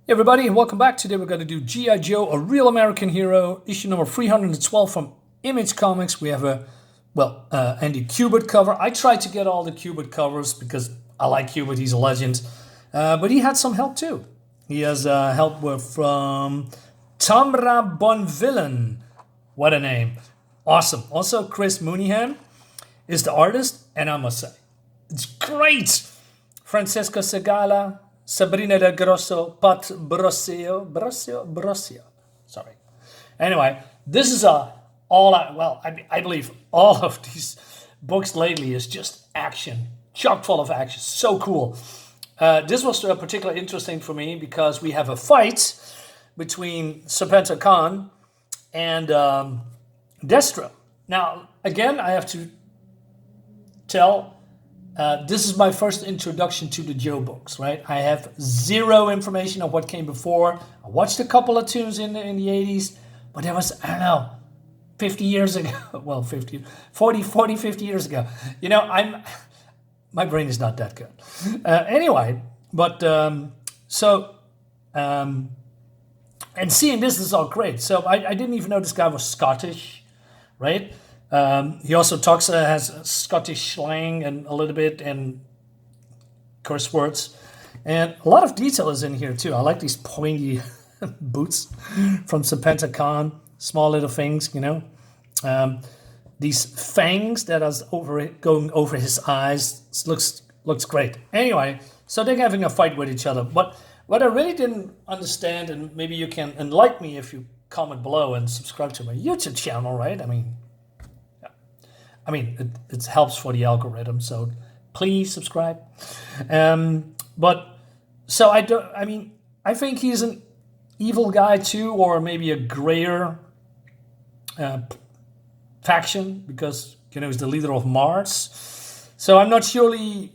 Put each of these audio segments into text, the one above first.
Hey everybody, and welcome back. Today we're going to do G.I. Joe, a real American hero, issue number 312 from Image Comics. We have Andy Kubert cover. I tried to get all the Kubert covers because I like Kubert, he's a legend. But he had some help too. He has help from Tamra Bonvillain. What a name. Awesome. Also, Chris Mooneyham is the artist, and I must say, it's great. Francesco Segala, Sabrina Del Grosso, Pat Brosio. Sorry. Anyway, this is I believe all of these books lately is just action, chock full of action. So cool. This was particularly interesting for me because we have a fight between Serpentor Khan and Destro. Now, again, I have to tell. This is my first introduction to the Joe books, right? I have zero information of what came before. I watched a couple of tunes in the 80s, but that was, I don't know, 50 years ago. Well, 50 years ago. You know, my brain is not that good. Anyway, but, and seeing this is all great. So I didn't even know this guy was Scottish, right? He also talks, has Scottish slang and a little bit and curse words. And a lot of detail is in here too. I like these pointy boots from Serpentor Khan. Small little things, you know. These fangs that are going over his eyes. Looks great. Anyway, so they're having a fight with each other. But what I really didn't understand, and maybe you can enlighten me if you comment below and subscribe to my YouTube channel, right? It helps for the algorithm, so please subscribe. I think he's an evil guy too, or maybe a grayer faction, because, you know, he's the leader of Mars. So I'm not surely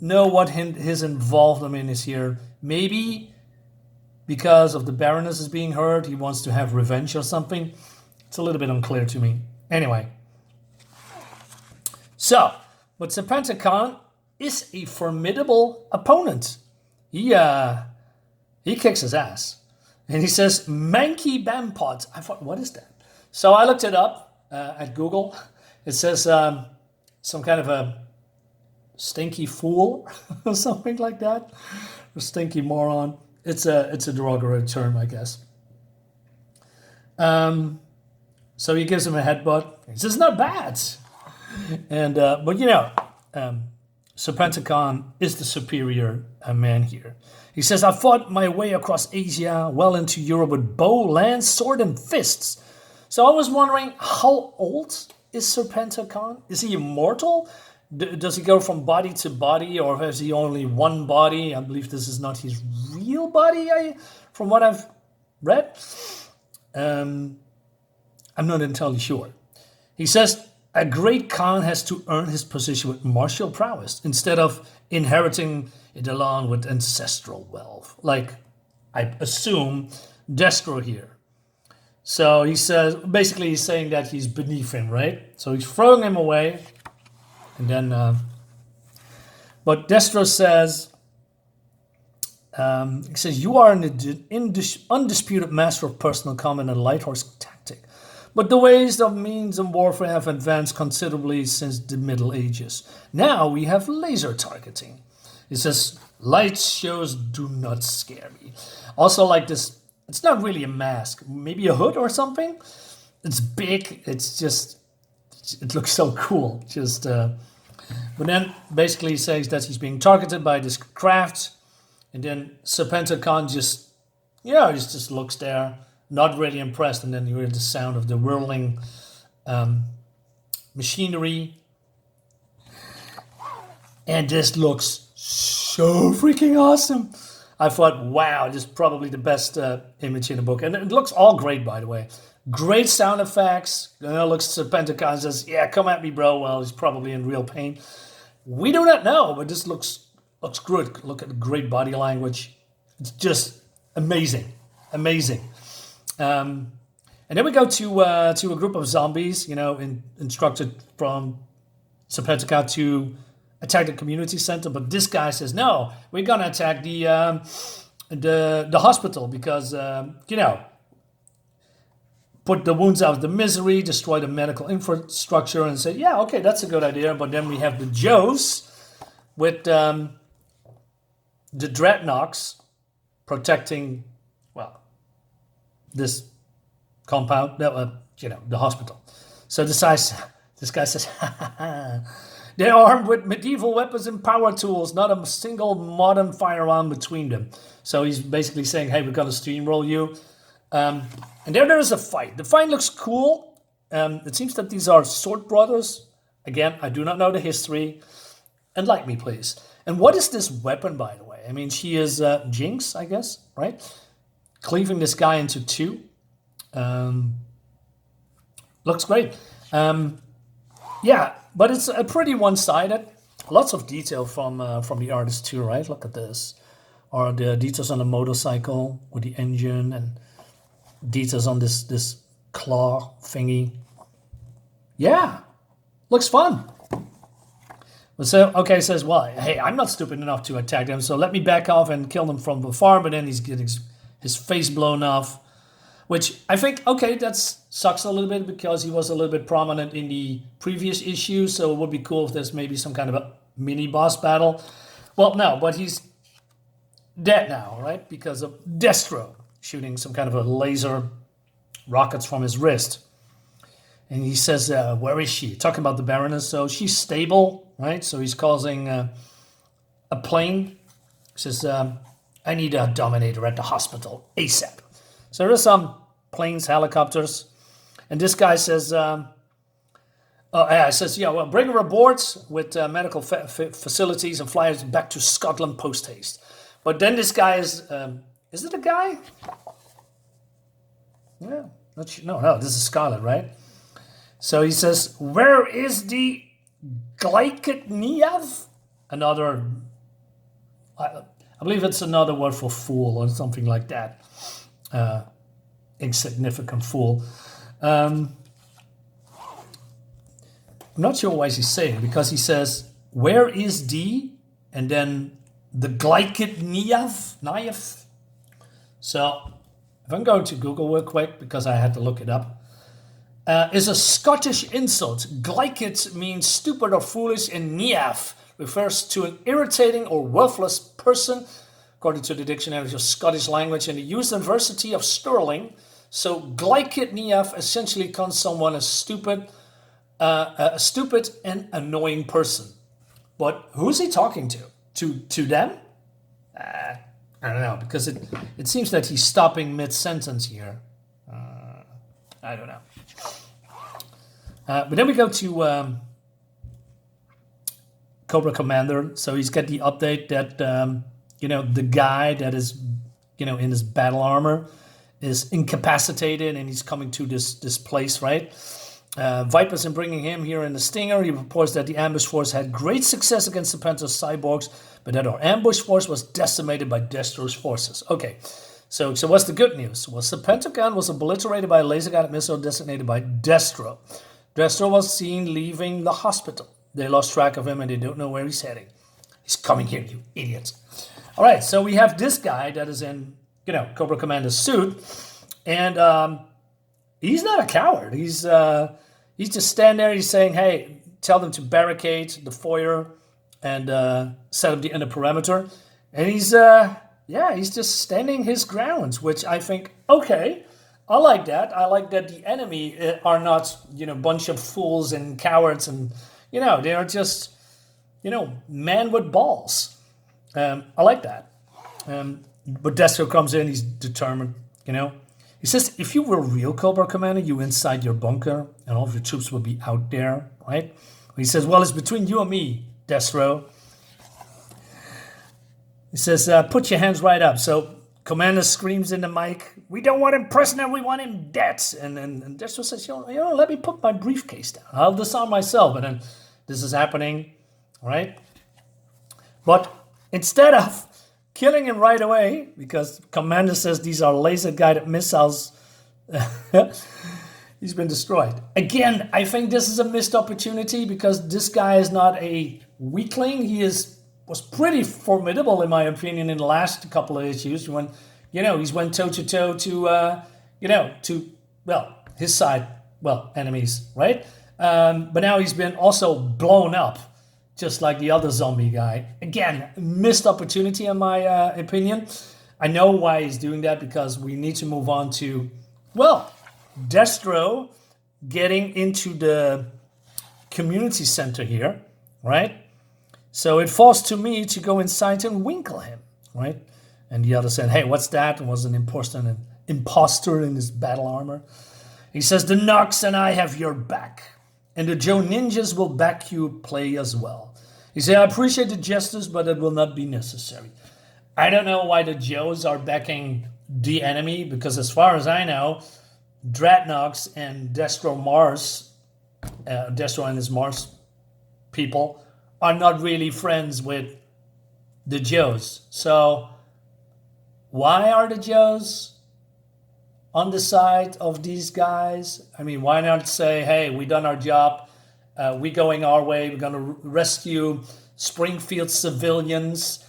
know what his involvement is here. Maybe because of the Baroness is being hurt, he wants to have revenge or something. It's a little bit unclear to me. Anyway. So, but Serpentor Khan is a formidable opponent. He kicks his ass. And he says, Manky Bampot. I thought, what is that? So I looked it up at Google. It says some kind of a stinky fool or something like that. A stinky moron. It's a derogatory term, I guess. So he gives him a headbutt. He says, not bad. And Serpentor Khan is the superior man here. He says, I fought my way across Asia, well into Europe with bow, lance, sword, and fists. So I was wondering, how old is Serpentor Khan? Is he immortal? Does he go from body to body, or has he only one body? I believe this is not his real body, from what I've read. I'm not entirely sure. He says, a great Khan has to earn his position with martial prowess instead of inheriting it along with ancestral wealth. Like, I assume, Destro here. So he says, basically he's saying that he's beneath him, right? So he's throwing him away. And then, but Destro says, you are an undisputed master of personal combat and light horse tactic. But the ways of means and warfare have advanced considerably since the Middle Ages. Now we have laser targeting. It says, light shows do not scare me. Also, like this, it's not really a mask. Maybe a hood or something. It's big. It's just, it looks so cool. But then basically he says that he's being targeted by this craft. And then Serpentor Khan he just looks there. Not really impressed, and then you hear the sound of the whirling machinery. And this looks so freaking awesome. I thought, wow, this is probably the best image in the book. And it looks all great, by the way. Great sound effects. Looks Serpentor Khan says, yeah, come at me, bro. Well, he's probably in real pain. We do not know, but this looks good. Look at the great body language. It's just amazing. Amazing. And then we go to a group of zombies, instructed from Serpentor Khan to attack the community center. But this guy says, no, we're going to attack the the hospital because, put the wounds out of the misery, destroy the medical infrastructure, and say, yeah, okay, that's a good idea. But then we have the Joes with the dreadnoughts protecting, well, this compound, the hospital. So this guy says, they're armed with medieval weapons and power tools, not a single modern firearm between them. So he's basically saying, hey, we're going to steamroll you. And there is a fight. The fight looks cool. It seems that these are sword brothers. Again, I do not know the history. Enlighten me, please. And what is this weapon, by the way? I mean, she is Jinx, I guess, right? Cleaving this guy into two. Looks great. Yeah, but it's a pretty one-sided. Lots of detail from the artist too, right? Look at this. Or the details on the motorcycle with the engine and details on this claw thingy. Yeah, looks fun. So, okay, says, well, hey, I'm not stupid enough to attack them, so let me back off and kill them from afar, but then he's getting his face blown off, which I think, okay, that sucks a little bit because he was a little bit prominent in the previous issue, so it would be cool if there's maybe some kind of a mini boss battle. Well, no, but he's dead now, right? Because of Destro shooting some kind of a laser rockets from his wrist. And he says, where is she? Talking about the Baroness. So she's stable, right? So he's causing a plane. He says, I need a Dominator at the hospital ASAP. So there's some planes, helicopters. And this guy says, bring her aboard with medical facilities and fly us back to Scotland post-haste. But then this guy is it a guy? Yeah, no, this is Scarlett, right? So he says, where is the Glycotniav? Another, I believe it's another word for fool or something like that. Insignificant fool. I'm not sure why he's saying, because he says, where is the, and then the Glycotniav. So if I'm going to Google real quick, because I had to look it up, is a Scottish insult. Glycot means stupid or foolish, and Niav refers to an irritating or worthless person, according to the Dictionary of Scottish Language and the University of Stirling. So Glycotniav essentially calls someone a stupid and annoying person. But who's he talking to? To them? I don't know, because it seems that he's stopping mid-sentence here. I don't know. But then we go to Cobra Commander. So he's got the update that, the guy that is, in his battle armor is incapacitated and he's coming to this place, right? Viper's in bringing him here in the Stinger. He reports that the ambush force had great success against Serpentor's cyborgs, but that our ambush force was decimated by Destro's forces. Okay, so what's the good news? Well, Serpentor was obliterated by a laser-guided missile designated by Destro. Destro was seen leaving the hospital. They lost track of him and they don't know where he's heading. He's coming here, you idiots. All right, so we have this guy that is in, Cobra Commander's suit, and he's not a coward. He's just standing there. He's saying, hey, tell them to barricade the foyer and set up the inner perimeter. And he's just standing his grounds, which I think, okay, I like that. I like that the enemy are not, bunch of fools and cowards and, they are just, men with balls. I like that. But Destro comes in, he's determined, He says, if you were a real Cobra Commander, you inside your bunker and all of your troops would be out there, right? He says, well, it's between you and me, Destro. He says, put your hands right up. So Commander screams in the mic, we don't want him prisoner, we want him dead. And Destro says, let me put my briefcase down. I'll disarm myself. And then this is happening, all right? But instead of killing him right away, because Commander says these are laser-guided missiles, he's been destroyed. Again, I think this is a missed opportunity because this guy is not a weakling. He is, was pretty formidable, in my opinion, in the last couple of issues when, he's went toe-to-toe to, his side, enemies, right? But now he's been also blown up, just like the other zombie guy. Again, missed opportunity, in my opinion. I know why he's doing that, because we need to move on to, Destro getting into the community center here, right? So it falls to me to go inside and winkle him, right? And the other said, hey, what's that? It was an imposter in his battle armor. He says, the Nox and I have your back. And the Joe Ninjas will back you play as well. He said, I appreciate the gestures, but it will not be necessary. I don't know why the Joes are backing the enemy, because as far as I know, Dreadnoks and Destro and his Mars people are not really friends with the Joes. So why are the Joes on the side of these guys? I mean, why not say, hey, we done our job. We're going our way. We're going to rescue Springfield civilians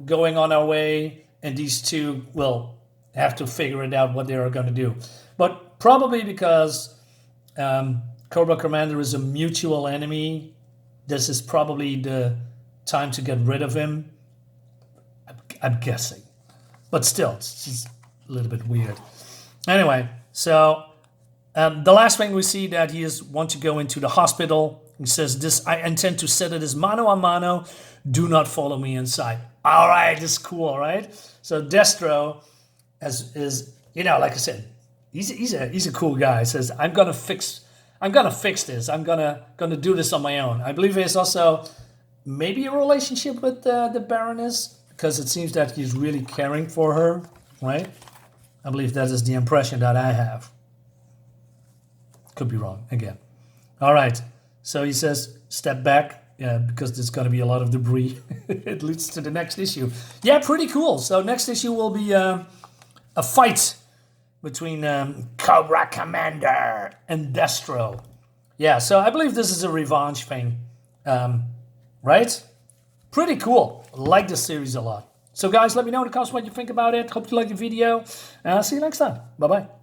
going on our way. And these two will have to figure it out what they are going to do. But probably because Cobra Commander is a mutual enemy, this is probably the time to get rid of him. I'm guessing. But still, it's just a little bit weird. Anyway, so the last thing we see that he want to go into the hospital. He says, "This I intend to set it as mano a mano. Do not follow me inside." All right, this is cool, right? So Destro is like I said, he's a cool guy. He says, I'm gonna fix this. I'm gonna do this on my own. I believe there's also maybe a relationship with the Baroness, because it seems that he's really caring for her, right? I believe that is the impression that I have. Could be wrong again. All right. So he says, step back, because there's going to be a lot of debris. It leads to the next issue. Yeah, pretty cool. So next issue will be a fight between Cobra Commander and Destro. Yeah, so I believe this is a revenge thing. Right? Pretty cool. Like this series a lot. So guys, let me know in the comments what you think about it. Hope you like the video. And I'll see you next time. Bye-bye.